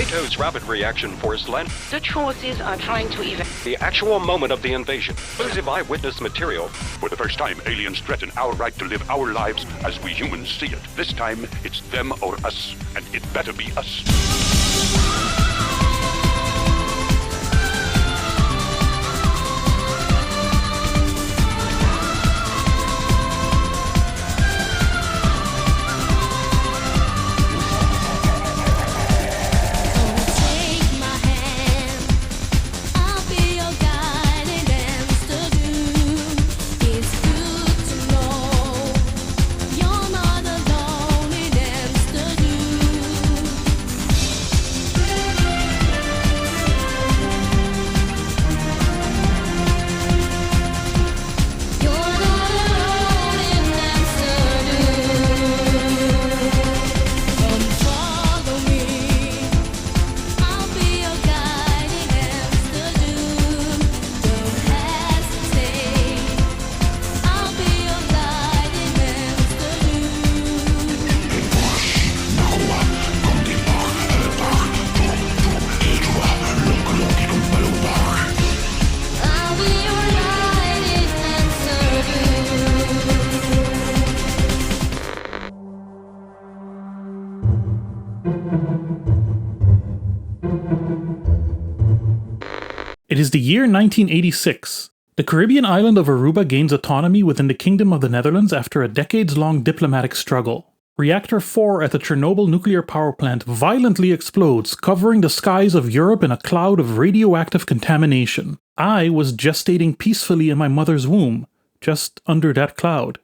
NATO's rapid reaction force land. Dutch forces are trying to The actual moment of the invasion. Exclusive eyewitness material. For the first time, aliens threaten our right to live our lives as we humans see it. This time, it's them or us, and it better be us. It is the year 1986. The Caribbean island of Aruba gains autonomy within the Kingdom of the Netherlands after a decades-long diplomatic struggle. Reactor 4 at the Chernobyl nuclear power plant violently explodes, covering the skies of Europe in a cloud of radioactive contamination. I was gestating peacefully in my mother's womb, just under that cloud.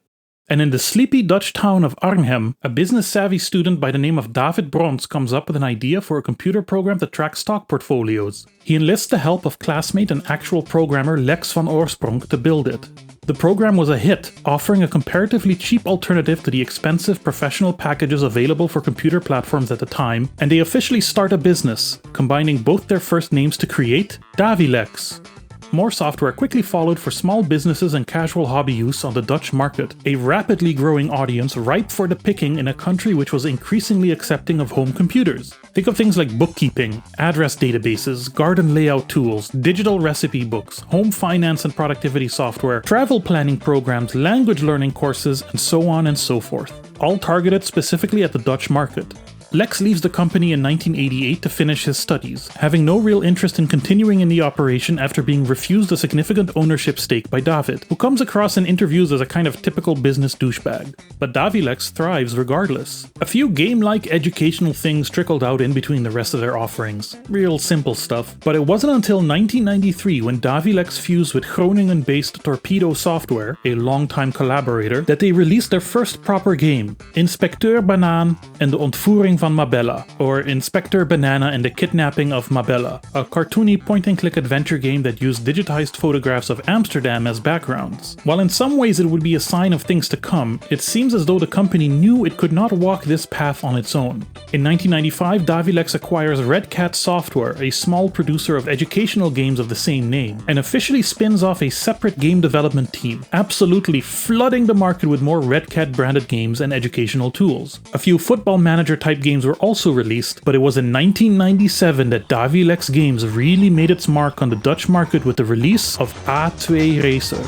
And in the sleepy Dutch town of Arnhem, a business-savvy student by the name of David Brons comes up with an idea for a computer program to track stock portfolios. He enlists the help of classmate and actual programmer Lex van Oorsprong to build it. The program was a hit, offering a comparatively cheap alternative to the expensive professional packages available for computer platforms at the time, and they officially start a business, combining both their first names to create Davilex. More software quickly followed for small businesses and casual hobby use on the Dutch market, a rapidly growing audience ripe for the picking in a country which was increasingly accepting of home computers. Think of things like bookkeeping, address databases, garden layout tools, digital recipe books, home finance and productivity software, travel planning programs, language learning courses, and so on and so forth, all targeted specifically at the Dutch market. Lex leaves the company in 1988 to finish his studies, having no real interest in continuing in the operation after being refused a significant ownership stake by David, who comes across in interviews as a kind of typical business douchebag. But Davilex thrives regardless. A few game-like educational things trickled out in between the rest of their offerings. Real simple stuff. But it wasn't until 1993 when Davilex fused with Groningen-based Torpedo Software, a longtime collaborator, that they released their first proper game, Inspecteur Banaan en de ontvoering van Mabella, or Inspector Banana and the Kidnapping of Mabella, a cartoony point-and-click adventure game that used digitized photographs of Amsterdam as backgrounds. While in some ways it would be a sign of things to come, it seems as though the company knew it could not walk this path on its own. In 1995, Davilex acquires Red Cat Software, a small producer of educational games of the same name, and officially spins off a separate game development team, absolutely flooding the market with more Red Cat branded games and educational tools. A few football manager type games were also released, but it was in 1997 that Davilex Games really made its mark on the Dutch market with the release of A2 Racer.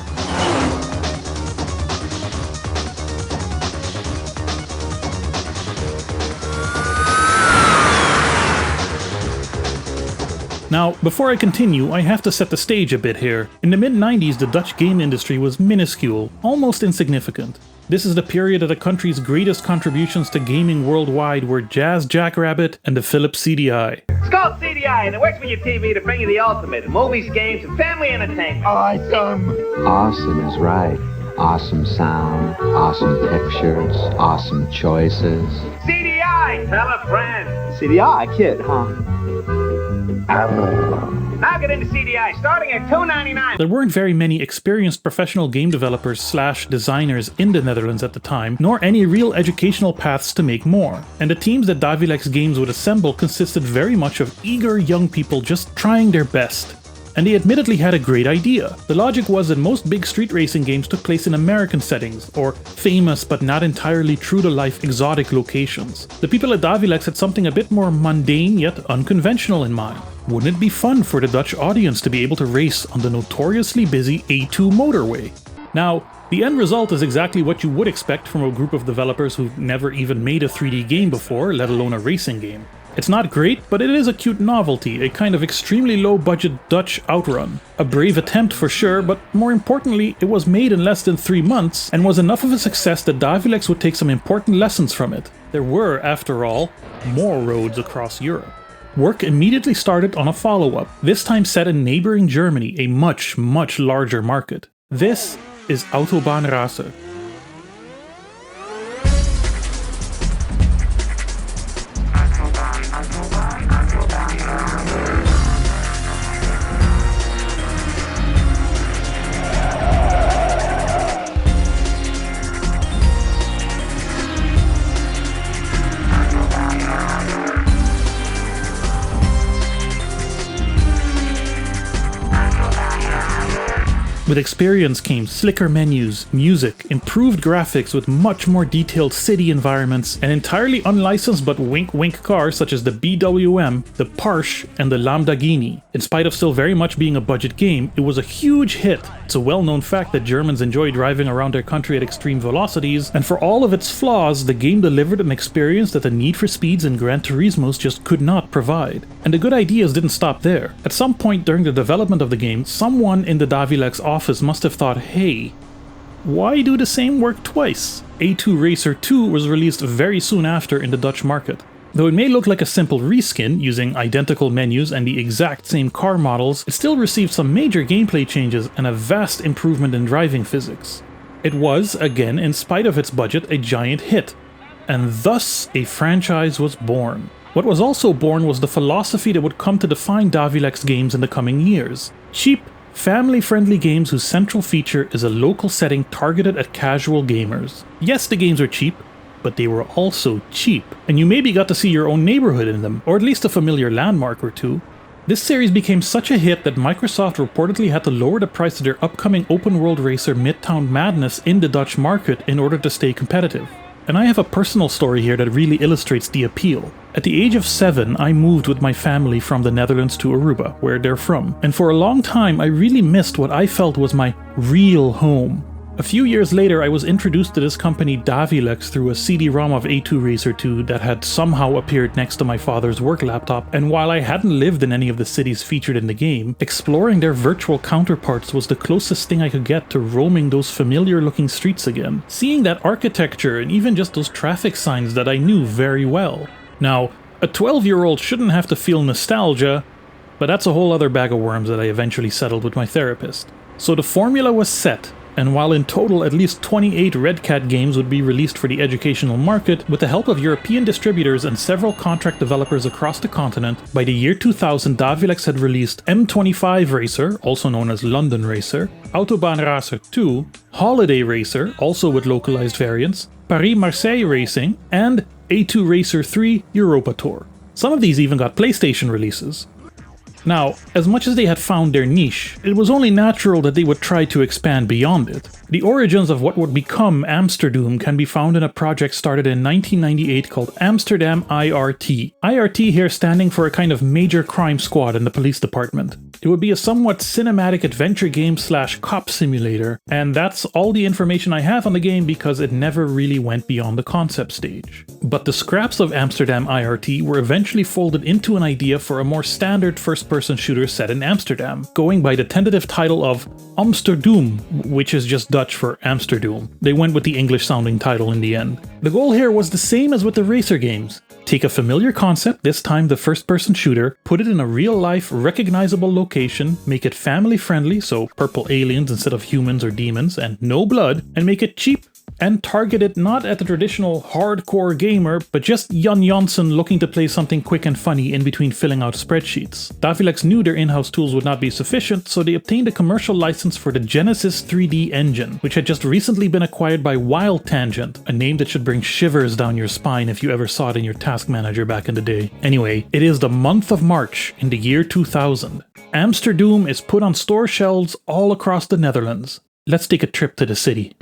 Now, before I continue, I have to set the stage a bit here. In the mid-90s, the Dutch game industry was minuscule, almost insignificant. This is the period of the country's greatest contributions to gaming worldwide were Jazz Jackrabbit and the Philips CDI. It's called CDI, and it works with your TV to bring you the ultimate: movies, games, and family entertainment. Awesome! Awesome is right. Awesome sound, awesome pictures, awesome choices. CDI, tell a friend. CDI, kid, huh? Now get into CDI, starting at $2.99. There weren't very many experienced professional game developers / designers in the Netherlands at the time, nor any real educational paths to make more. And the teams that Davilex Games would assemble consisted very much of eager young people just trying their best. and they admittedly had a great idea. The logic was that most big street racing games took place in American settings, or famous but not entirely true-to-life exotic locations. The people at Davilex had something a bit more mundane yet unconventional in mind. Wouldn't it be fun for the Dutch audience to be able to race on the notoriously busy A2 motorway? Now, the end result is exactly what you would expect from a group of developers who've never even made a 3D game before, let alone a racing game. It's not great, but it is a cute novelty, a kind of extremely low-budget Dutch outrun. A brave attempt for sure, but more importantly, it was made in less than 3 months and was enough of a success that Davilex would take some important lessons from it. There were, after all, more roads across Europe. Work immediately started on a follow-up, this time set in neighboring Germany, a much, much larger market. This is Autobahnracer. With experience came slicker menus, music, improved graphics with much more detailed city environments, and entirely unlicensed but wink-wink cars such as the BWM, the Porsche, and the Lamborghini. In spite of still very much being a budget game, it was a huge hit. It's a well-known fact that Germans enjoy driving around their country at extreme velocities, and for all of its flaws, the game delivered an experience that the Need for Speeds and Gran Turismos just could not provide. And the good ideas didn't stop there. At some point during the development of the game, someone in the Davilex office must have thought, hey, why do the same work twice? A2 Racer 2 was released very soon after in the Dutch market. Though it may look like a simple reskin, using identical menus and the exact same car models, it still received some major gameplay changes and a vast improvement in driving physics. It was, again, in spite of its budget, a giant hit, and thus a franchise was born. What was also born was the philosophy that would come to define Davilex Games in the coming years. Cheap, family-friendly games whose central feature is a local setting targeted at casual gamers. Yes, the games were cheap, but they were also cheap, and you maybe got to see your own neighborhood in them, or at least a familiar landmark or two. This series became such a hit that Microsoft reportedly had to lower the price of their upcoming open-world racer Midtown Madness in the Dutch market in order to stay competitive. And I have a personal story here that really illustrates the appeal. At the age of 7, I moved with my family from the Netherlands to Aruba, where they're from, and for a long time I really missed what I felt was my real home. A few years later, I was introduced to this company Davilex through a CD-ROM of A2 Racer 2 that had somehow appeared next to my father's work laptop, and while I hadn't lived in any of the cities featured in the game, exploring their virtual counterparts was the closest thing I could get to roaming those familiar-looking streets again, seeing that architecture and even just those traffic signs that I knew very well. Now, a 12-year-old shouldn't have to feel nostalgia, but that's a whole other bag of worms that I eventually settled with my therapist. So the formula was set, and while in total at least 28 Red Cat games would be released for the educational market, with the help of European distributors and several contract developers across the continent, by the year 2000 Davilex had released M25 Racer, also known as London Racer, Autobahnracer 2, Holiday Racer, also with localized variants, Paris-Marseille Racing, and A2 Racer 3 Europa Tour. Some of these even got PlayStation releases. Now, as much as they had found their niche, it was only natural that they would try to expand beyond it. The origins of what would become Amsterdoom can be found in a project started in 1998 called Amsterdam IRT. IRT here standing for a kind of major crime squad in the police department. It would be a somewhat cinematic adventure game / cop simulator, and that's all the information I have on the game because it never really went beyond the concept stage. But the scraps of Amsterdam IRT were eventually folded into an idea for a more standard first-person shooter set in Amsterdam, going by the tentative title of Amsterdoom, which is just Dutch for Amsterdoom. They went with the English-sounding title in the end. The goal here was the same as with the racer games. Take a familiar concept, this time the first-person shooter, put it in a real-life, recognizable location, make it family-friendly, so purple aliens instead of humans or demons, and no blood, and make it cheap and target it not at the traditional hardcore gamer, but just Jan Janssen looking to play something quick and funny in between filling out spreadsheets. Davilex knew their in-house tools would not be sufficient, so they obtained a commercial license for the Genesis 3D engine, which had just recently been acquired by Wild Tangent, a name that should bring shivers down your spine if you ever saw it in your task manager back in the day. Anyway, it is the month of March in the year 2000, Amsterdoom is put on store shelves all across the Netherlands. Let's take a trip to the city.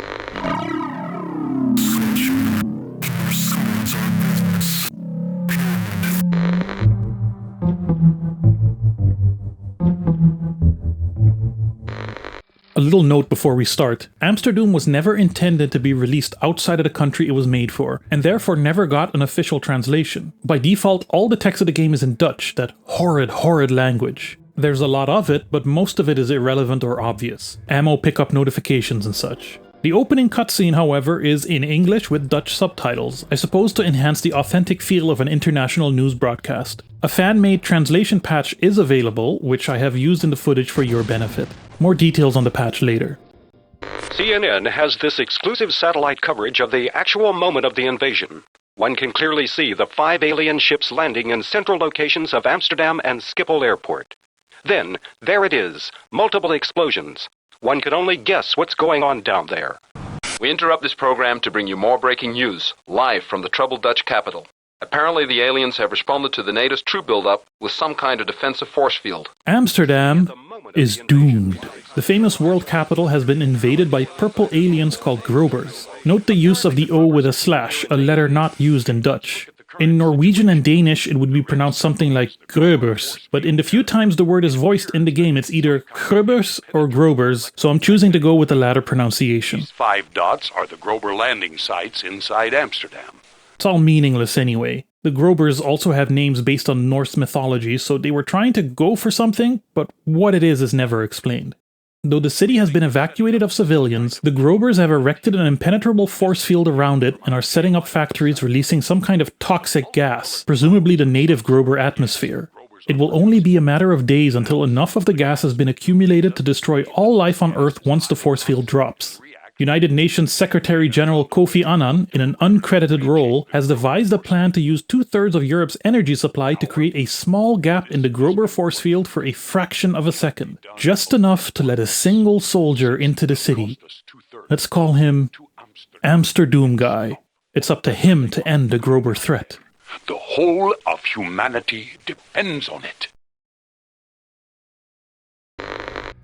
A little note before we start. Amsterdoom was never intended to be released outside of the country it was made for, and therefore never got an official translation. By default, all the text of the game is in Dutch, that horrid language. There's a lot of it, but most of it is irrelevant or obvious. Ammo pickup notifications and such. The opening cutscene, however, is in English with Dutch subtitles, I suppose to enhance the authentic feel of an international news broadcast. A fan-made translation patch is available, which I have used in the footage for your benefit. More details on the patch later. CNN has this exclusive satellite coverage of the actual moment of the invasion. One can clearly see the 5 alien ships landing in central locations of Amsterdam and Schiphol Airport. Then, there it is, multiple explosions. One can only guess what's going on down there. We interrupt this program to bring you more breaking news, live from the troubled Dutch capital. Apparently the aliens have responded to the NATO's troop buildup with some kind of defensive force field. Amsterdam is doomed. The famous world capital has been invaded by purple aliens called Grobers. Note the use of the O with a slash, a letter not used in Dutch. In Norwegian and Danish, it would be pronounced something like Grobers, but in the few times the word is voiced in the game, it's either Grobers or Grobers, so I'm choosing to go with the latter pronunciation. These 5 dots are the Grober landing sites inside Amsterdam. It's all meaningless anyway. The Grobers also have names based on Norse mythology, so they were trying to go for something, but what it is never explained. Though the city has been evacuated of civilians, the Grobers have erected an impenetrable force field around it and are setting up factories releasing some kind of toxic gas, presumably the native Grober atmosphere. It will only be a matter of days until enough of the gas has been accumulated to destroy all life on Earth once the force field drops. United Nations Secretary General Kofi Annan, in an uncredited role, has devised a plan to use 2/3 of Europe's energy supply to create a small gap in the Grober force field for a fraction of a second. Just enough to let a single soldier into the city. Let's call him Amsterdoom Guy. It's up to him to end the Grober threat. The whole of humanity depends on it.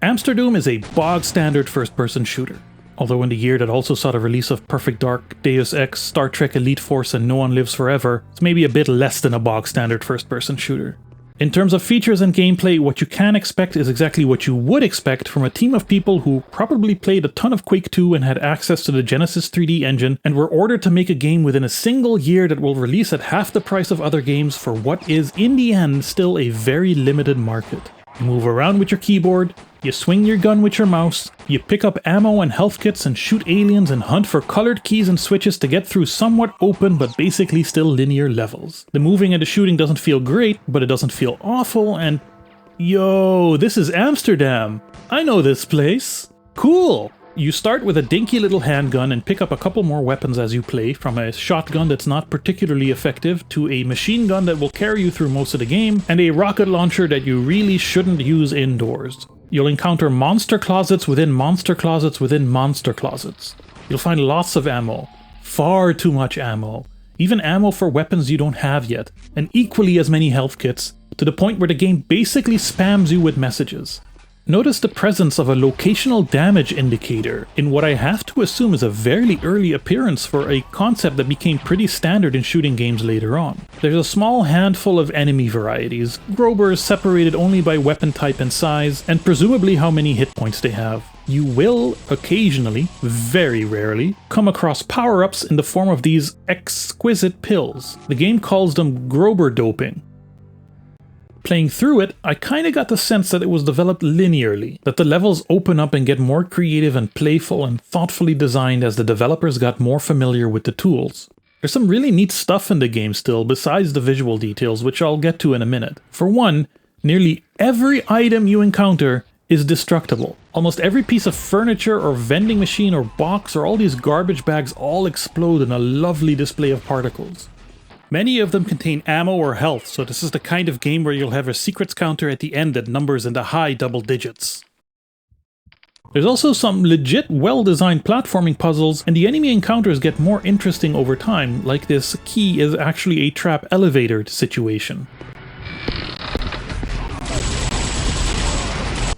Amsterdoom is a bog-standard first-person shooter. Although in the year that also saw the release of Perfect Dark, Deus Ex, Star Trek Elite Force and No One Lives Forever, it's maybe a bit less than a bog-standard first-person shooter. In terms of features and gameplay, what you can expect is exactly what you would expect from a team of people who probably played a ton of Quake 2 and had access to the Genesis 3D engine and were ordered to make a game within a single year that will release at half the price of other games for what is, in the end, still a very limited market. You move around with your keyboard, you swing your gun with your mouse, you pick up ammo and health kits and shoot aliens and hunt for colored keys and switches to get through somewhat open but basically still linear levels. The moving and the shooting doesn't feel great, but it doesn't feel awful, and yo, this is Amsterdam. I know this place. Cool! You start with a dinky little handgun and pick up a couple more weapons as you play, from a shotgun that's not particularly effective to a machine gun that will carry you through most of the game, and a rocket launcher that you really shouldn't use indoors. You'll encounter monster closets within monster closets within monster closets. You'll find lots of ammo. Far too much ammo. Even ammo for weapons you don't have yet. And equally as many health kits, to the point where the game basically spams you with messages. Notice the presence of a locational damage indicator in what I have to assume is a fairly early appearance for a concept that became pretty standard in shooting games later on. There's a small handful of enemy varieties, Grobers separated only by weapon type and size, and presumably how many hit points they have. You will occasionally, very rarely, come across power-ups in the form of these exquisite pills. The game calls them Grober doping. Playing through it, I kinda got the sense that it was developed linearly, that the levels open up and get more creative and playful and thoughtfully designed as the developers got more familiar with the tools. There's some really neat stuff in the game still, besides the visual details, which I'll get to in a minute. For one, nearly every item you encounter is destructible. Almost every piece of furniture or vending machine or box or all these garbage bags all explode in a lovely display of particles. Many of them contain ammo or health, so this is the kind of game where you'll have a secrets counter at the end that numbers in the high double digits. There's also some legit well-designed platforming puzzles, and the enemy encounters get more interesting over time, like this key is actually a trap elevator situation.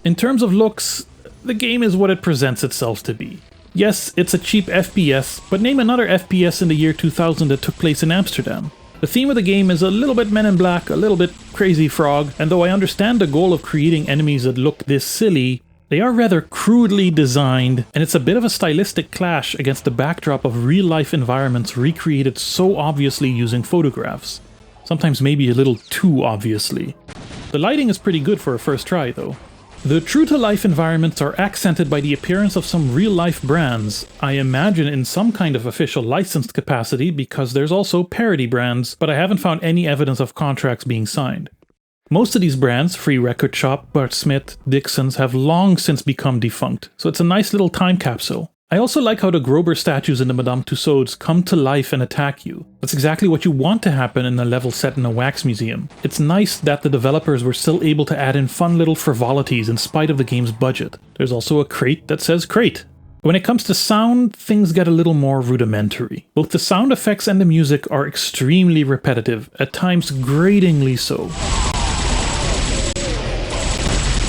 In terms of looks, the game is what it presents itself to be. Yes, it's a cheap FPS, but name another FPS in the year 2000 that took place in Amsterdam. The theme of the game is a little bit Men in Black, a little bit Crazy Frog, and though I understand the goal of creating enemies that look this silly, they are rather crudely designed, and it's a bit of a stylistic clash against the backdrop of real-life environments recreated so obviously using photographs. Sometimes maybe a little too obviously. The lighting is pretty good for a first try though. The true-to-life environments are accented by the appearance of some real-life brands, I imagine in some kind of official licensed capacity because there's also parody brands, but I haven't found any evidence of contracts being signed. Most of these brands, Free Record Shop, Bart Smith, Dixon's, have long since become defunct, so it's a nice little time capsule. I also like how the Grober statues in the Madame Tussauds come to life and attack you. That's exactly what you want to happen in a level set in a wax museum. It's nice that the developers were still able to add in fun little frivolities in spite of the game's budget. There's also a crate that says crate. When it comes to sound, things get a little more rudimentary. Both the sound effects and the music are extremely repetitive, at times gratingly so.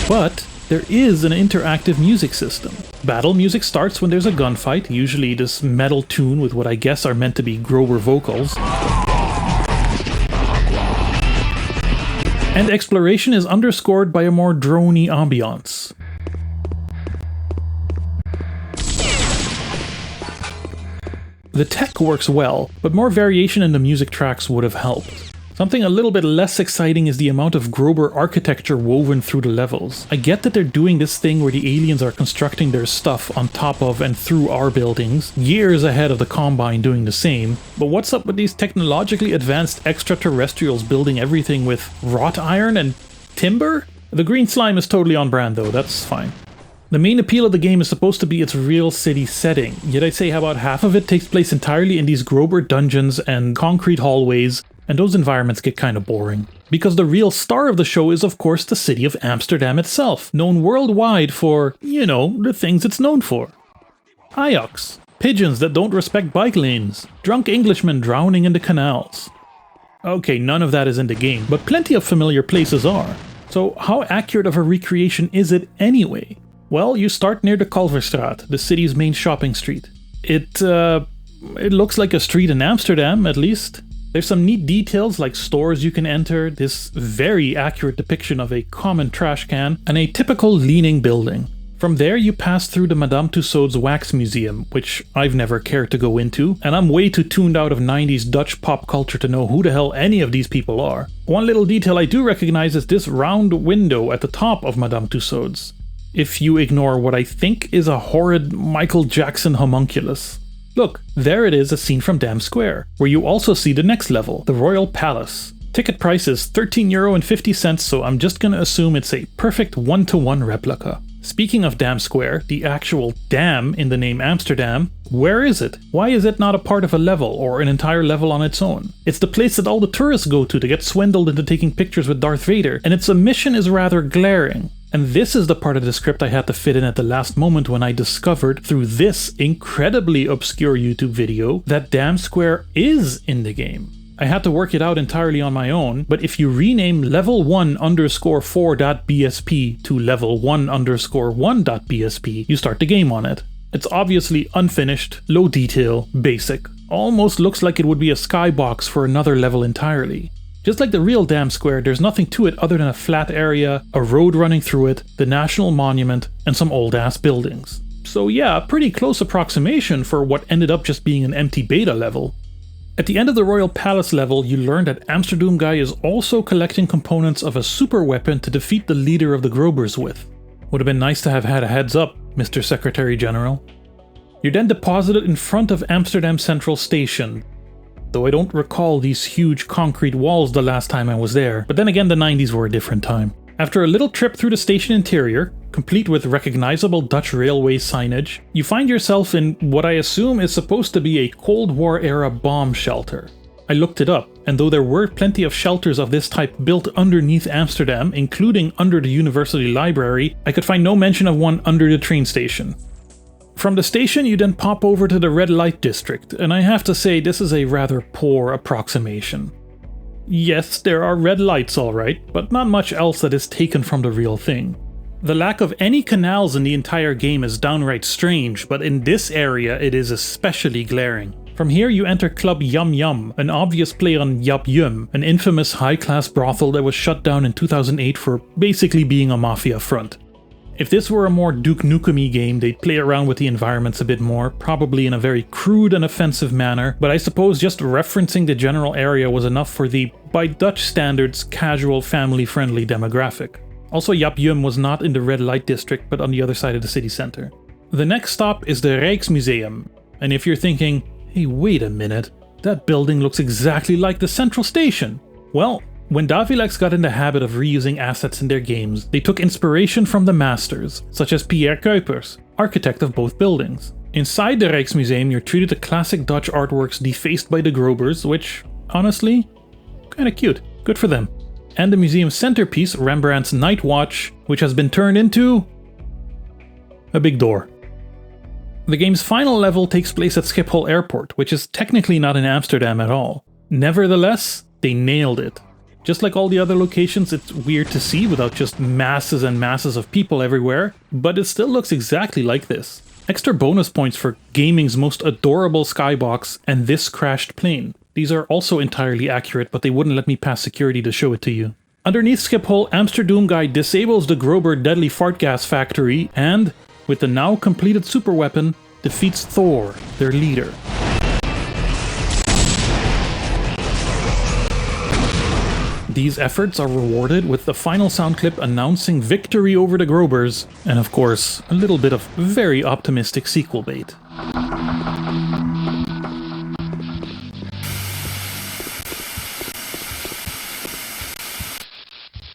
But there is an interactive music system. Battle music starts when there's a gunfight, usually this metal tune with what I guess are meant to be Grober vocals. And exploration is underscored by a more droney ambiance. The tech works well, but more variation in the music tracks would have helped. Something a little bit less exciting is the amount of Grober architecture woven through the levels. I get that they're doing this thing where the aliens are constructing their stuff on top of and through our buildings, years ahead of the Combine doing the same, but what's up with these technologically advanced extraterrestrials building everything with wrought iron and timber? The green slime is totally on brand though, that's fine. The main appeal of the game is supposed to be its real city setting, yet I'd say about half of it takes place entirely in these Grober dungeons and concrete hallways, and those environments get kind of boring. Because the real star of the show is of course the city of Amsterdam itself, known worldwide for, you know, the things it's known for. Ajax, pigeons that don't respect bike lanes, drunk Englishmen drowning in the canals. Okay, none of that is in the game, but plenty of familiar places are. So how accurate of a recreation is it anyway? Well, you start near the Kalverstraat, the city's main shopping street. It looks like a street in Amsterdam, at least. There's some neat details like stores you can enter, this very accurate depiction of a common trash can, and a typical leaning building. From there you pass through the Madame Tussauds Wax Museum, which I've never cared to go into, and I'm way too tuned out of 90s Dutch pop culture to know who the hell any of these people are. One little detail I do recognize is this round window at the top of Madame Tussauds, if you ignore what I think is a horrid Michael Jackson homunculus. Look, there it is, a scene from Dam Square, where you also see the next level, the Royal Palace. Ticket price is €13.50, so I'm just gonna assume it's a perfect one-to-one replica. Speaking of Dam Square, the actual dam in the name Amsterdam, where is it? Why is it not a part of a level, or an entire level on its own? It's the place that all the tourists go to get swindled into taking pictures with Darth Vader, and its omission is rather glaring. And this is the part of the script I had to fit in at the last moment when I discovered, through this incredibly obscure YouTube video, that Dam Square is in the game. I had to work it out entirely on my own, but if you rename level1_4.bsp to level1_1.bsp, you start the game on it. It's obviously unfinished, low detail, basic. Almost looks like it would be a skybox for another level entirely. Just like the real Dam Square, there's nothing to it other than a flat area, a road running through it, the National Monument, and some old-ass buildings. So yeah, a pretty close approximation for what ended up just being an empty beta level. At the end of the Royal Palace level, you learn that Amsterdoom guy is also collecting components of a super weapon to defeat the leader of the Grobers with. Would have been nice to have had a heads up, Mr. Secretary General. You're then deposited in front of Amsterdam Central Station, though I don't recall these huge concrete walls the last time I was there, but then again the 90s were a different time. After a little trip through the station interior, complete with recognizable Dutch railway signage, you find yourself in what I assume is supposed to be a Cold War era bomb shelter. I looked it up, and though there were plenty of shelters of this type built underneath Amsterdam, including under the university library, I could find no mention of one under the train station. From the station you then pop over to the red light district, and I have to say this is a rather poor approximation. Yes, there are red lights alright, but not much else that is taken from the real thing. The lack of any canals in the entire game is downright strange, but in this area it is especially glaring. From here you enter Club Yum Yum, an obvious play on Yup Yum, an infamous high-class brothel that was shut down in 2008 for basically being a mafia front. If this were a more Duke Nukem-y game, they'd play around with the environments a bit more, probably in a very crude and offensive manner, but I suppose just referencing the general area was enough for the, by Dutch standards, casual, family-friendly demographic. Also, Yup Yum was not in the red light district, but on the other side of the city center. The next stop is the Rijksmuseum, and if you're thinking, hey, wait a minute, that building looks exactly like the Central Station. Well, when Davilex got in the habit of reusing assets in their games, they took inspiration from the masters, such as Pierre Kuipers, architect of both buildings. Inside the Rijksmuseum, you're treated to classic Dutch artworks defaced by the Grobers, which, honestly, kinda cute. Good for them. And the museum's centerpiece, Rembrandt's Night Watch, which has been turned into a big door. The game's final level takes place at Schiphol Airport, which is technically not in Amsterdam at all. Nevertheless, they nailed it. Just like all the other locations, it's weird to see without just masses and masses of people everywhere, but it still looks exactly like this. Extra bonus points for gaming's most adorable skybox and this crashed plane. These are also entirely accurate, but they wouldn't let me pass security to show it to you. Underneath Schiphol, Amsterdoom guy disables the Grober deadly fart gas factory and, with the now completed superweapon, defeats Thor, their leader. These efforts are rewarded with the final sound clip announcing victory over the Grobers, and of course, a little bit of very optimistic sequel bait.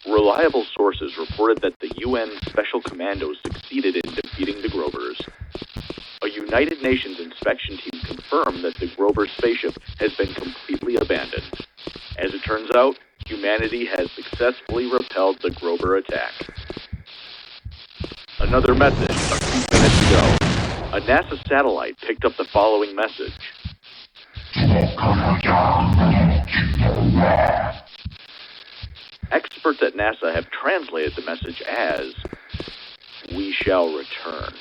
Reliable sources reported that the UN Special Commandos succeeded in defeating the Grobers. A United Nations inspection team confirmed that the Grober spaceship has been completely abandoned. As it turns out, humanity has successfully repelled the Grober attack. Another message a few minutes ago. A NASA satellite picked up the following message. Experts at NASA have translated the message as, "We shall return."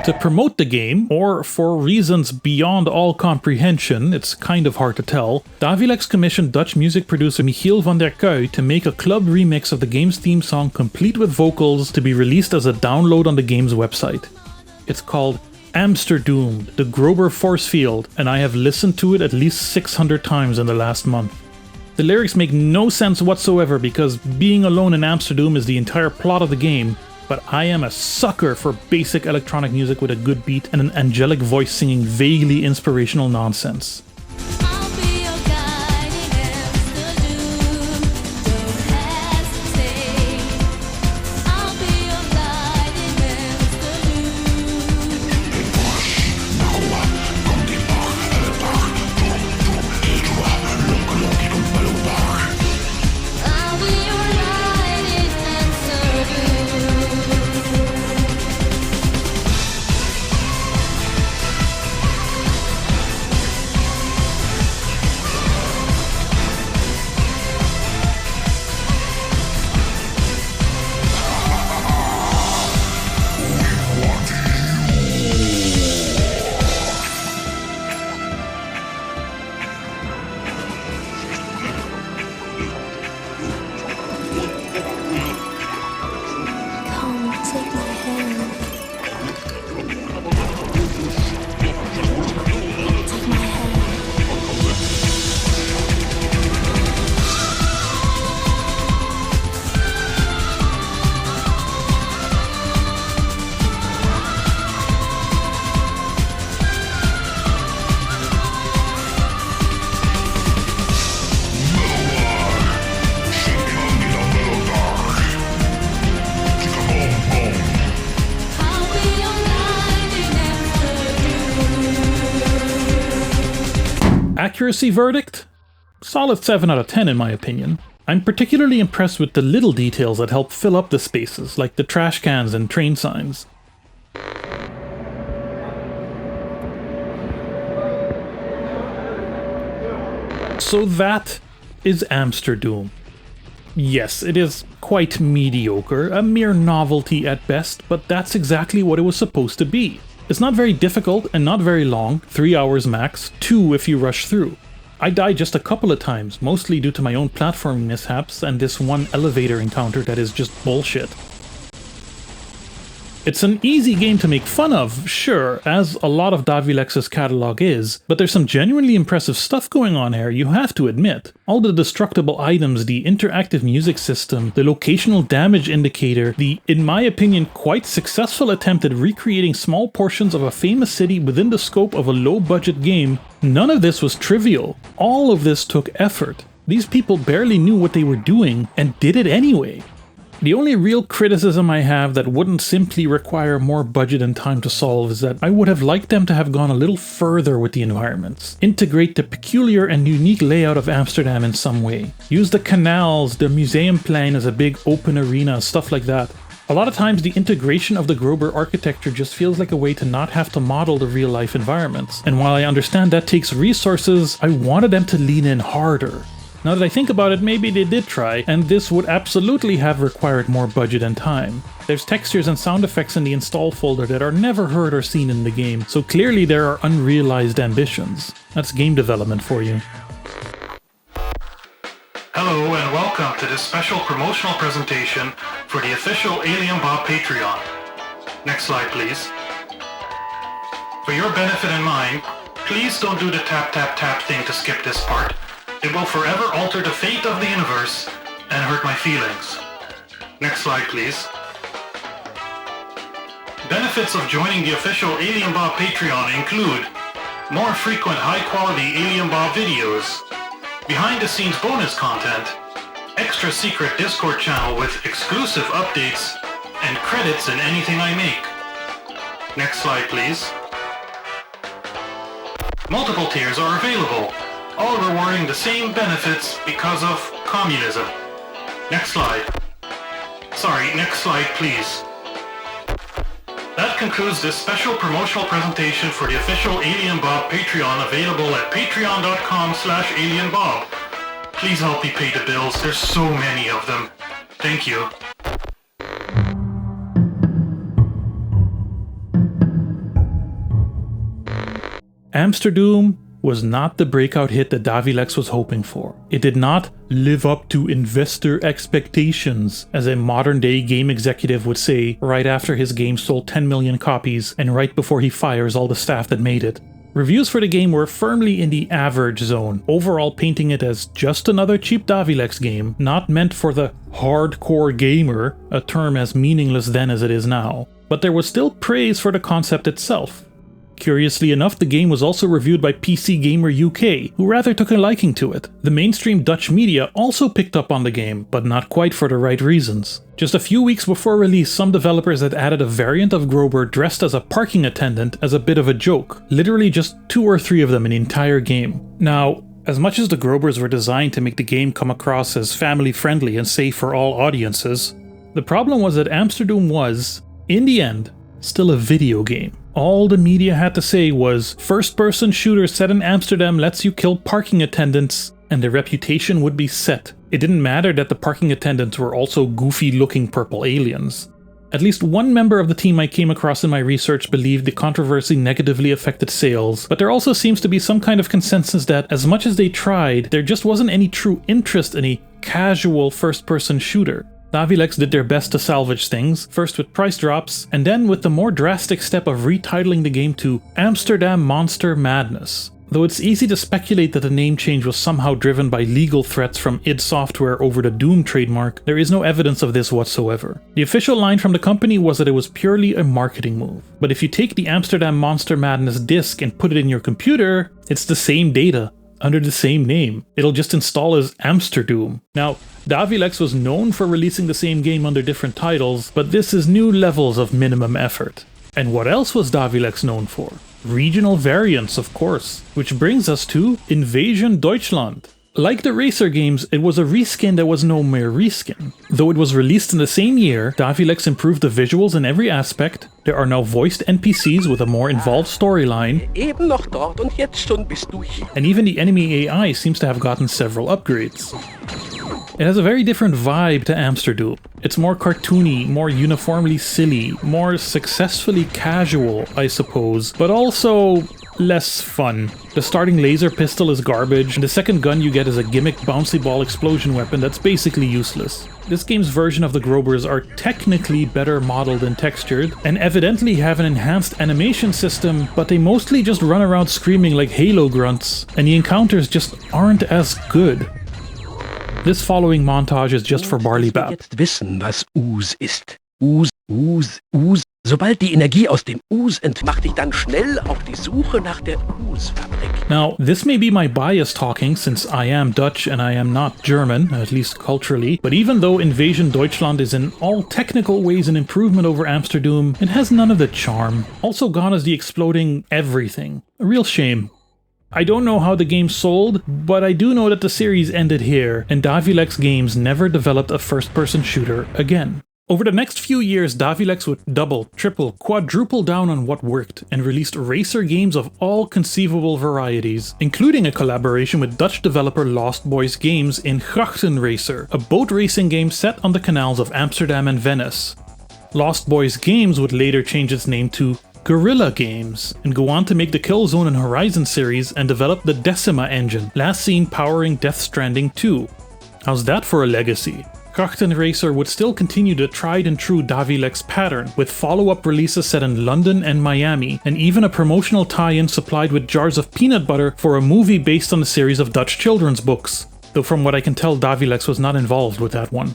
To promote the game, or for reasons beyond all comprehension, it's kind of hard to tell, Davilex commissioned Dutch music producer Michiel van der Kuij to make a club remix of the game's theme song complete with vocals to be released as a download on the game's website. It's called Amsterdoom, the Grober Force Field, and I have listened to it at least 600 times in the last month. The lyrics make no sense whatsoever because being alone in Amsterdam is the entire plot of the game, but I am a sucker for basic electronic music with a good beat and an angelic voice singing vaguely inspirational nonsense. Accuracy verdict? Solid 7 out of 10 in my opinion. I'm particularly impressed with the little details that help fill up the spaces, like the trash cans and train signs. So that is Amsterdoom. Yes, it is quite mediocre, a mere novelty at best, but that's exactly what it was supposed to be. It's not very difficult and not very long, 3 hours max, 2 if you rush through. I died just a couple of times, mostly due to my own platforming mishaps and this one elevator encounter that is just bullshit. It's an easy game to make fun of, sure, as a lot of Davilex's catalog is, but there's some genuinely impressive stuff going on here, you have to admit. All the destructible items, the interactive music system, the locational damage indicator, the, in my opinion, quite successful attempt at recreating small portions of a famous city within the scope of a low-budget game, none of this was trivial. All of this took effort. These people barely knew what they were doing, and did it anyway. The only real criticism I have that wouldn't simply require more budget and time to solve is that I would have liked them to have gone a little further with the environments. Integrate the peculiar and unique layout of Amsterdam in some way. Use the canals, the Museumplein as a big open arena, stuff like that. A lot of times the integration of the Grober architecture just feels like a way to not have to model the real life environments. And while I understand that takes resources, I wanted them to lean in harder. Now that I think about it, maybe they did try, and this would absolutely have required more budget and time. There's textures and sound effects in the install folder that are never heard or seen in the game, so clearly there are unrealized ambitions. That's game development for you. Hello and welcome to this special promotional presentation for the official Alien Bob Patreon. Next slide, please. For your benefit and mine, please don't do the tap tap tap thing to skip this part. It will forever alter the fate of the universe and hurt my feelings. Next slide, please. Benefits of joining the official Alien Bob Patreon include more frequent high-quality Alien Bob videos, behind-the-scenes bonus content, extra secret Discord channel with exclusive updates, and credits in anything I make. Next slide, please. Multiple tiers are available, all rewarding the same benefits because of communism. Next slide. Sorry, next slide, please. That concludes this special promotional presentation for the official Alien Bob Patreon, available at patreon.com/alienbob. Please help me pay the bills, there's so many of them. Thank you. Amsterdoom was not the breakout hit that Davilex was hoping for. It did not live up to investor expectations, as a modern-day game executive would say right after his game sold 10 million copies and right before he fires all the staff that made it. Reviews for the game were firmly in the average zone, overall painting it as just another cheap Davilex game, not meant for the hardcore gamer, a term as meaningless then as it is now. But there was still praise for the concept itself. Curiously enough, the game was also reviewed by PC Gamer UK, who rather took a liking to it. The mainstream Dutch media also picked up on the game, but not quite for the right reasons. Just a few weeks before release, some developers had added a variant of Grober dressed as a parking attendant as a bit of a joke. Literally just 2 or 3 of them in the entire game. Now, as much as the Grobers were designed to make the game come across as family-friendly and safe for all audiences, the problem was that Amsterdoom was, in the end, still a video game. All the media had to say was, first-person shooter set in Amsterdam lets you kill parking attendants, and the reputation would be set. It didn't matter that the parking attendants were also goofy-looking purple aliens. At least one member of the team I came across in my research believed the controversy negatively affected sales, but there also seems to be some kind of consensus that, as much as they tried, there just wasn't any true interest in a casual first-person shooter. Davilex did their best to salvage things, first with price drops, and then with the more drastic step of retitling the game to Amsterdam Monster Madness. Though it's easy to speculate that the name change was somehow driven by legal threats from id Software over the Doom trademark, there is no evidence of this whatsoever. The official line from the company was that it was purely a marketing move. But if you take the Amsterdam Monster Madness disc and put it in your computer, it's the same data, under the same name. It'll just install as Amsterdoom. Now, Davilex was known for releasing the same game under different titles, but this is new levels of minimum effort. And what else was Davilex known for? Regional variants, of course. Which brings us to Invasion Deutschland. Like the racer games, it was a reskin that was no mere reskin. Though it was released in the same year, Davilex improved the visuals in every aspect. There are now voiced NPCs with a more involved storyline, and even the enemy AI seems to have gotten several upgrades. It has a very different vibe to Amsterdoom. It's more cartoony, more uniformly silly, more successfully casual, I suppose, but also less fun. The starting laser pistol is garbage, and the second gun you get is a gimmick bouncy ball explosion weapon that's basically useless. This game's version of the Grobers are technically better modeled and textured, and evidently have an enhanced animation system, but they mostly just run around screaming like Halo grunts, and the encounters just aren't as good. This following montage is just for Barley Bap. Jetzt wissen, was Us ist. Us. Sobald die Energie aus dem Us mach dich dann schnell auf die Suche nach der Us-Fabrik. Now, this may be my bias talking, since I am Dutch and I am not German, at least culturally, but even though Invasion Deutschland is in all technical ways an improvement over Amsterdoom, it has none of the charm. Also gone is the exploding everything. A real shame. I don't know how the game sold, but I do know that the series ended here, and Davilex Games never developed a first-person shooter again. Over the next few years, Davilex would double, triple, quadruple down on what worked, and released racer games of all conceivable varieties, including a collaboration with Dutch developer Lost Boys Games in Grachtenracer, a boat racing game set on the canals of Amsterdam and Venice. Lost Boys Games would later change its name to Guerrilla Games, and go on to make the Killzone and Horizon series and develop the Decima engine, last seen powering Death Stranding 2. How's that for a legacy? Grachtenracer would still continue the tried and true Davilex pattern, with follow-up releases set in London and Miami, and even a promotional tie-in supplied with jars of peanut butter for a movie based on a series of Dutch children's books, though from what I can tell Davilex was not involved with that one.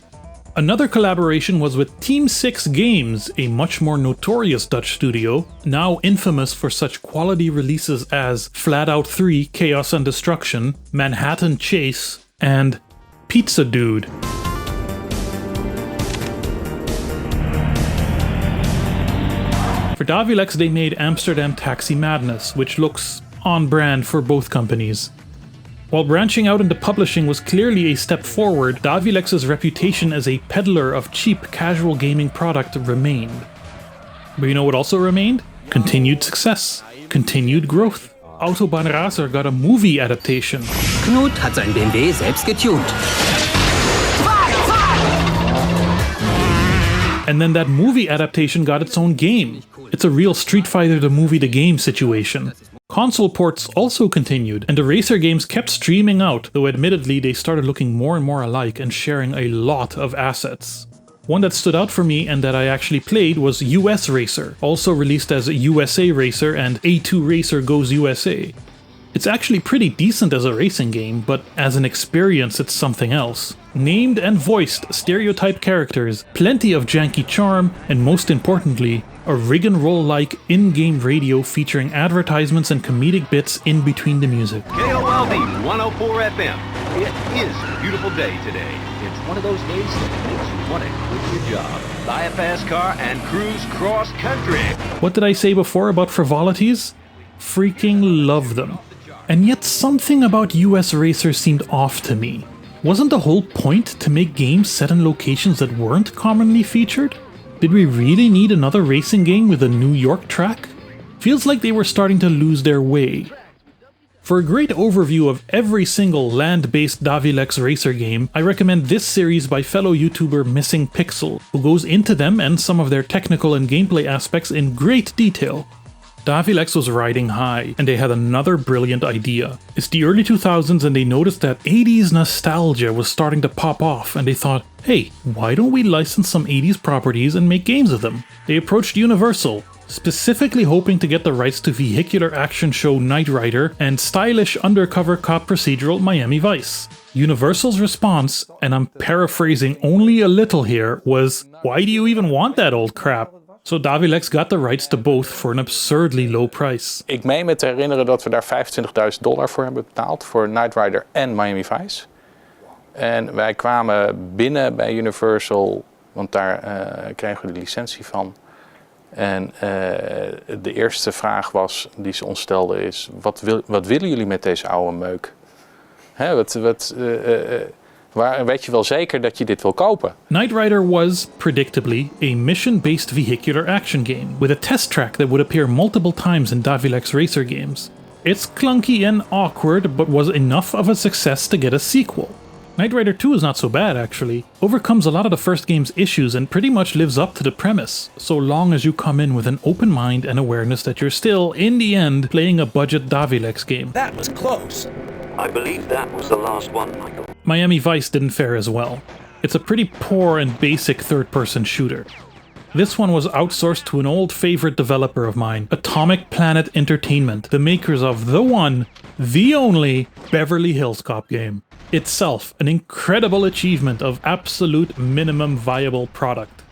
Another collaboration was with Team 6 Games, a much more notorious Dutch studio, now infamous for such quality releases as Flat Out 3 Chaos and Destruction, Manhattan Chase, and Pizza Dude. For Davilex, they made Amsterdam Taxi Madness, which looks on brand for both companies. While branching out into publishing was clearly a step forward, Davilex's reputation as a peddler of cheap casual gaming product remained. But you know what also remained? Continued success. Continued growth. Autobahnracer got a movie adaptation. Knut hat sein BMW selbst getunt. And then that movie adaptation got its own game. It's a real Street Fighter the movie the game situation. Console ports also continued, and the racer games kept streaming out, though admittedly they started looking more and more alike and sharing a lot of assets. One that stood out for me and that I actually played was US Racer, also released as USA Racer and A2 Racer Goes USA. It's actually pretty decent as a racing game, but as an experience it's something else. Named and voiced stereotype characters, plenty of janky charm, and most importantly, a rig and roll-like in-game radio featuring advertisements and comedic bits in between the music. KOLD 104 FM. It is a beautiful day today. It's one of those days that makes you want to quit your job, buy a fast car, and cruise cross-country. What did I say before about frivolities? Freaking love them. And yet something about US Racer seemed off to me. Wasn't the whole point to make games set in locations that weren't commonly featured? Did we really need another racing game with a New York track? Feels like they were starting to lose their way. For a great overview of every single land-based Davilex Racer game, I recommend this series by fellow YouTuber Missing Pixel, who goes into them and some of their technical and gameplay aspects in great detail. Davilex was riding high, and they had another brilliant idea. It's the early 2000s and they noticed that 80s nostalgia was starting to pop off, and they thought, hey, why don't we license some 80s properties and make games of them? They approached Universal, specifically hoping to get the rights to vehicular action show Knight Rider and stylish undercover cop procedural Miami Vice. Universal's response, and I'm paraphrasing only a little here, was, why do you even want that old crap? So Davilex got the rights to both for an absurdly low price. Ik meen me te herinneren dat we daar $25.000 voor hebben betaald voor Knight Rider en Miami Vice. En wij kwamen binnen bij Universal, want daar kregen we de licentie van. En de eerste vraag was die ze ons stelden is, wat willen jullie met deze oude meuk? Weet je wel zeker dat je dit wil kopen? Knight Rider was, predictably, a mission-based vehicular action game, with a test track that would appear multiple times in Davilex Racer games. It's clunky and awkward, but was enough of a success to get a sequel. Knight Rider 2 is not so bad, actually. Overcomes a lot of the first game's issues and pretty much lives up to the premise, so long as you come in with an open mind and awareness that you're still, in the end, playing a budget Davilex game. That was close. I believe that was the last one, Michael. Miami Vice didn't fare as well. It's a pretty poor and basic third-person shooter. This one was outsourced to an old favorite developer of mine, Atomic Planet Entertainment, the makers of the one, the only Beverly Hills Cop game. Itself an incredible achievement of absolute minimum viable product.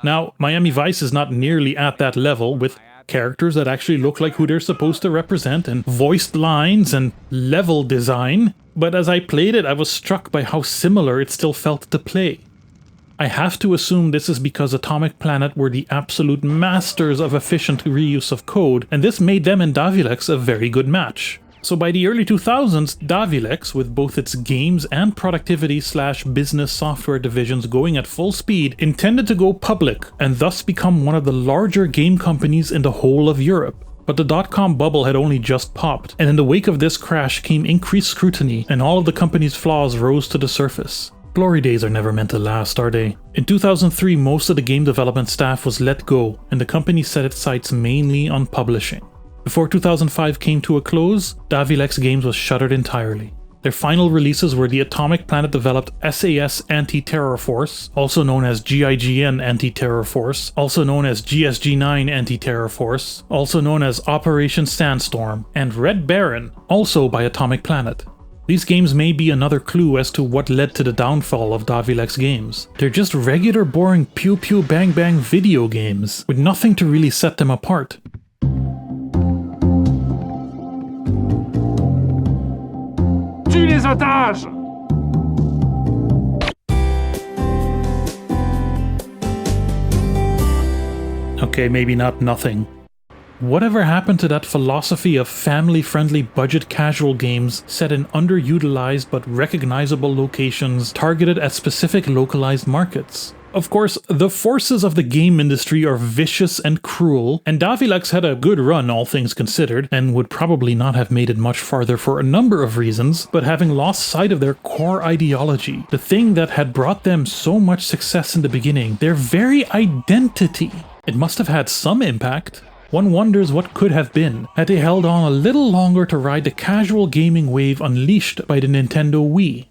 Now, Miami Vice is not nearly at that level, with characters that actually look like who they're supposed to represent, and voiced lines and level design, but as I played it, I was struck by how similar it still felt to play. I have to assume this is because Atomic Planet were the absolute masters of efficient reuse of code, and this made them and Davilex a very good match. So by the early 2000s, Davilex, with both its games and productivity/business software divisions going at full speed, intended to go public and thus become one of the larger game companies in the whole of Europe. But the dot-com bubble had only just popped, and in the wake of this crash came increased scrutiny, and all of the company's flaws rose to the surface. Glory days are never meant to last, are they? In 2003, most of the game development staff was let go, and the company set its sights mainly on publishing. Before 2005 came to a close, Davilex Games was shuttered entirely. Their final releases were the Atomic Planet-developed SAS Anti-Terror Force, also known as GIGN Anti-Terror Force, also known as GSG-9 Anti-Terror Force, also known as Operation Sandstorm, and Red Baron, also by Atomic Planet. These games may be another clue as to what led to the downfall of Davilex Games. They're just regular boring pew pew bang bang video games, with nothing to really set them apart. Okay, maybe not nothing. Whatever happened to that philosophy of family-friendly budget casual games set in underutilized but recognizable locations targeted at specific localized markets? Of course, the forces of the game industry are vicious and cruel, and Davilex had a good run all things considered, and would probably not have made it much farther for a number of reasons, but having lost sight of their core ideology, the thing that had brought them so much success in the beginning, their very identity, it must have had some impact. One wonders what could have been had they held on a little longer to ride the casual gaming wave unleashed by the Nintendo Wii.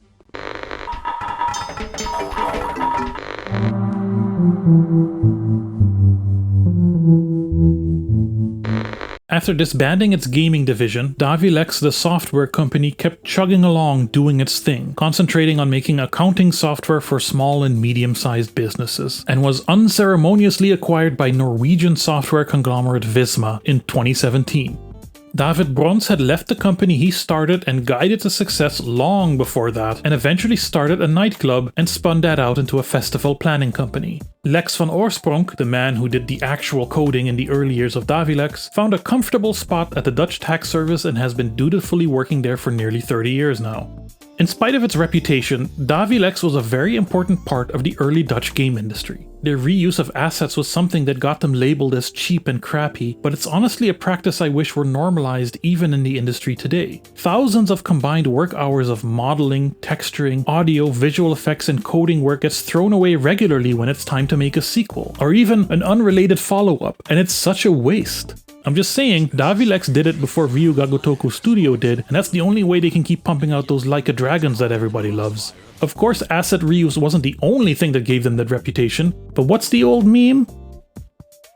After disbanding its gaming division, Davilex, the software company, kept chugging along doing its thing, concentrating on making accounting software for small and medium-sized businesses, and was unceremoniously acquired by Norwegian software conglomerate Visma in 2017. David Brons had left the company he started and guided to success long before that, and eventually started a nightclub and spun that out into a festival planning company. Lex van Oorsprong, the man who did the actual coding in the early years of Davilex, found a comfortable spot at the Dutch tax service and has been dutifully working there for nearly 30 years now. In spite of its reputation, Davilex was a very important part of the early Dutch game industry. Their reuse of assets was something that got them labeled as cheap and crappy, but it's honestly a practice I wish were normalized even in the industry today. Thousands of combined work hours of modeling, texturing, audio, visual effects, and coding work gets thrown away regularly when it's time to make a sequel, or even an unrelated follow-up, and it's such a waste. I'm just saying, Davilex did it before Ryuga Gotoku Studio did, and that's the only way they can keep pumping out those Like Dragons that everybody loves. Of course, asset reuse wasn't the only thing that gave them that reputation, but what's the old meme?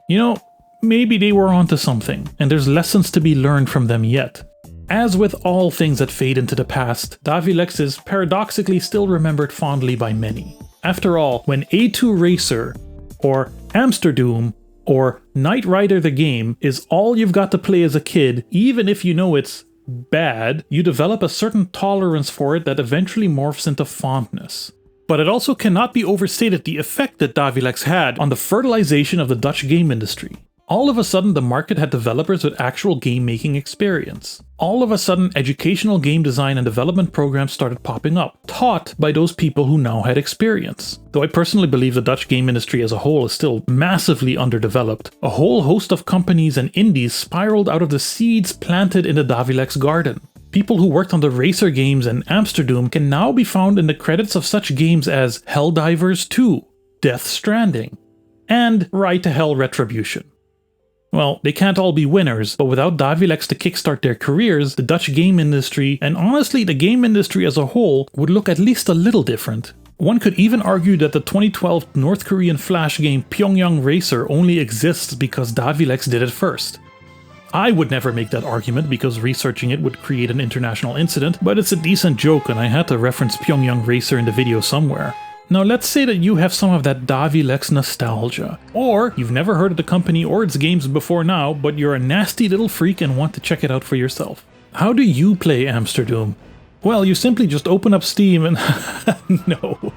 You know, maybe they were onto something, and there's lessons to be learned from them yet. As with all things that fade into the past, Davilex is paradoxically still remembered fondly by many. After all, when A2 Racer, or Amsterdoom, or Knight Rider the game is all you've got to play as a kid, even if you know it's bad, you develop a certain tolerance for it that eventually morphs into fondness. But it also cannot be overstated the effect that Davilex had on the fertilization of the Dutch game industry. All of a sudden, the market had developers with actual game-making experience. All of a sudden, educational game design and development programs started popping up, taught by those people who now had experience. Though I personally believe the Dutch game industry as a whole is still massively underdeveloped, a whole host of companies and indies spiraled out of the seeds planted in the Davilex garden. People who worked on the Racer games and Amsterdoom can now be found in the credits of such games as Helldivers 2, Death Stranding, and Ride to Hell Retribution. Well, they can't all be winners, but without Davilex to kickstart their careers, the Dutch game industry, and honestly the game industry as a whole, would look at least a little different. One could even argue that the 2012 North Korean flash game Pyongyang Racer only exists because Davilex did it first. I would never make that argument because researching it would create an international incident, but it's a decent joke and I had to reference Pyongyang Racer in the video somewhere. Now let's say that you have some of that Davilex nostalgia, or you've never heard of the company or its games before now, but you're a nasty little freak and want to check it out for yourself. How do you play Amsterdoom? Well, you simply just open up Steam and no,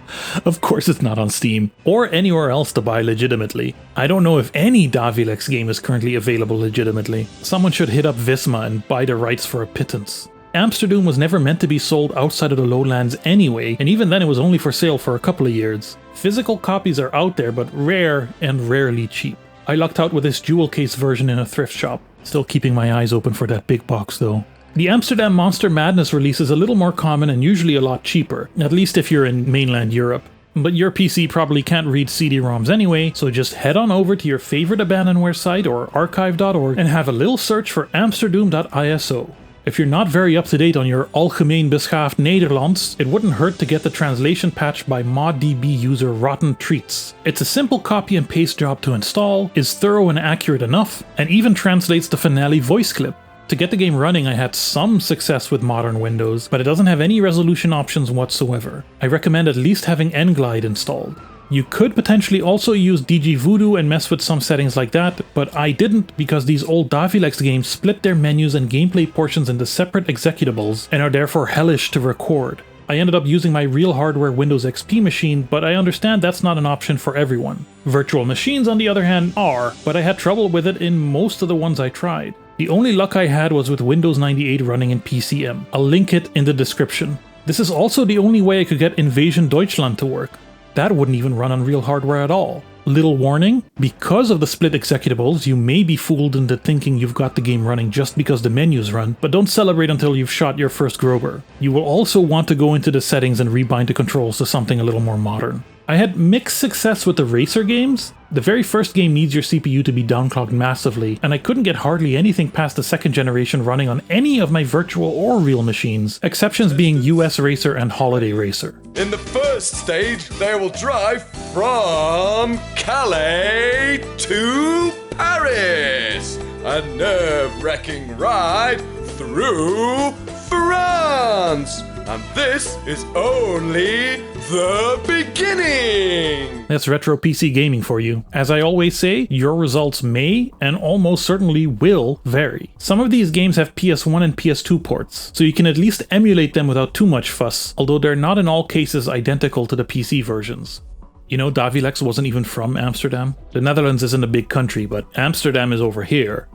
of course it's not on Steam, or anywhere else to buy legitimately. I don't know if any Davilex game is currently available legitimately. Someone should hit up Visma and buy the rights for a pittance. Amsterdoom was never meant to be sold outside of the lowlands anyway, and even then it was only for sale for a couple of years. Physical copies are out there, but rare and rarely cheap. I lucked out with this jewel case version in a thrift shop. Still keeping my eyes open for that big box though. The Amsterdam Monster Madness release is a little more common and usually a lot cheaper, at least if you're in mainland Europe. But your PC probably can't read CD-ROMs anyway, so just head on over to your favorite abandonware site or archive.org and have a little search for amsterdoom.iso. If you're not very up-to-date on your algemeen beschaafd Nederlands, it wouldn't hurt to get the translation patch by ModDB user Rotten Treats. It's a simple copy and paste job to install, is thorough and accurate enough, and even translates the finale voice clip. To get the game running, I had some success with modern Windows, but it doesn't have any resolution options whatsoever. I recommend at least having Nglide installed. You could potentially also use DG Voodoo and mess with some settings like that, but I didn't because these old Davilex games split their menus and gameplay portions into separate executables and are therefore hellish to record. I ended up using my real hardware Windows XP machine, but I understand that's not an option for everyone. Virtual machines on the other hand are, but I had trouble with it in most of the ones I tried. The only luck I had was with Windows 98 running in PCM. I'll link it in the description. This is also the only way I could get Invasion Deutschland to work. That wouldn't even run on real hardware at all. Little warning, because of the split executables, you may be fooled into thinking you've got the game running just because the menus run, but don't celebrate until you've shot your first Grober. You will also want to go into the settings and rebind the controls to something a little more modern. I had mixed success with the Racer games. The very first game needs your CPU to be downclocked massively, and I couldn't get hardly anything past the second generation running on any of my virtual or real machines, exceptions being US Racer and Holiday Racer. In the first stage, they will drive from Calais to Paris, a nerve-wracking ride through France. And this is only the beginning! That's retro PC gaming for you. As I always say, your results may, and almost certainly will, vary. Some of these games have PS1 and PS2 ports, so you can at least emulate them without too much fuss, although they're not in all cases identical to the PC versions. You know, Davilex wasn't even from Amsterdam. The Netherlands isn't a big country, but Amsterdam is over here.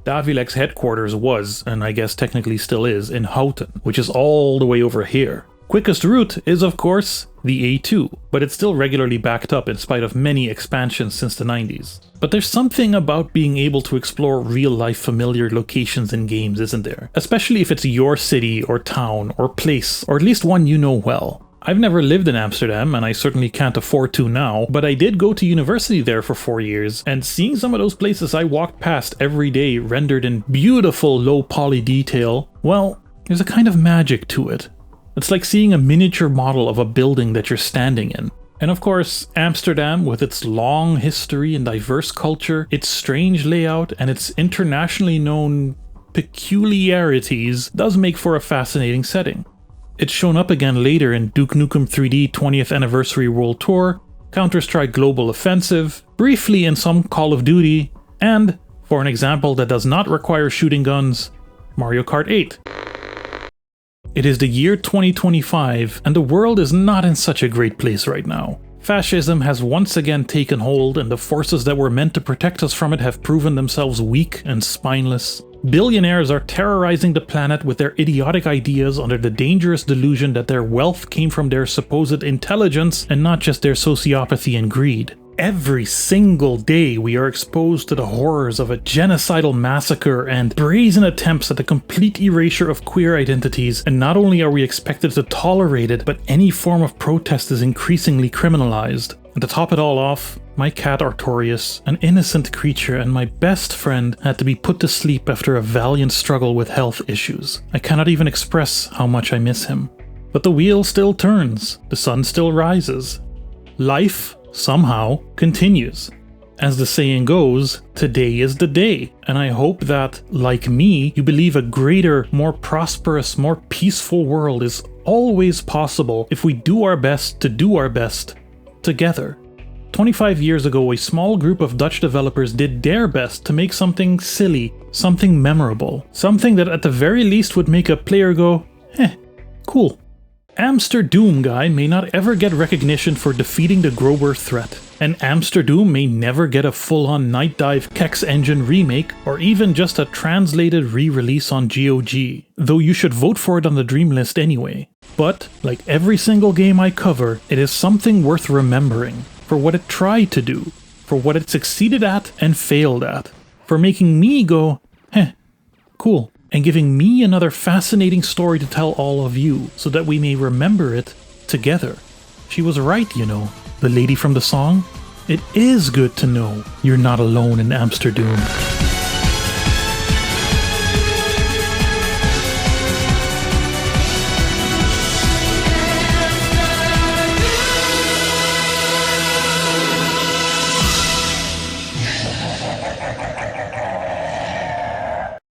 Davilex headquarters was, and I guess technically still is, in Houten, which is all the way over here. Quickest route is of course the A2, but it's still regularly backed up in spite of many expansions since the 90s. But there's something about being able to explore real-life familiar locations in games, isn't there? Especially if it's your city or town or place, or at least one you know well. I've never lived in Amsterdam, and I certainly can't afford to now, but I did go to university there for 4 years, and seeing some of those places I walked past every day rendered in beautiful low-poly detail, well, there's a kind of magic to it. It's like seeing a miniature model of a building that you're standing in. And of course, Amsterdam, with its long history and diverse culture, its strange layout, and its internationally known peculiarities, does make for a fascinating setting. It's shown up again later in Duke Nukem 3D 20th Anniversary World Tour, Counter-Strike Global Offensive, briefly in some Call of Duty, and, for an example that does not require shooting guns, Mario Kart 8. It is the year 2025, and the world is not in such a great place right now. Fascism has once again taken hold, and the forces that were meant to protect us from it have proven themselves weak and spineless. Billionaires are terrorizing the planet with their idiotic ideas under the dangerous delusion that their wealth came from their supposed intelligence and not just their sociopathy and greed. Every single day we are exposed to the horrors of a genocidal massacre and brazen attempts at the complete erasure of queer identities, and not only are we expected to tolerate it, but any form of protest is increasingly criminalized. And to top it all off, my cat Artorius, an innocent creature and my best friend, had to be put to sleep after a valiant struggle with health issues. I cannot even express how much I miss him. But the wheel still turns, the sun still rises. Life, somehow, continues. As the saying goes, today is the day, and I hope that, like me, you believe a greater, more prosperous, more peaceful world is always possible if we do our best to do our best together. 25 years ago, a small group of Dutch developers did their best to make something silly, something memorable, something that at the very least would make a player go, cool. Amsterdoom guy may not ever get recognition for defeating the Grober threat, and Amsterdoom may never get a full-on Night Dive Kex engine remake or even just a translated re-release on GOG, though you should vote for it on the dream list anyway. But, like every single game I cover, it is something worth remembering, for what it tried to do, for what it succeeded at and failed at, for making me go, cool, and giving me another fascinating story to tell all of you, so that we may remember it together. She was right, you know, the lady from the song. It is good to know you're not alone in Amsterdam.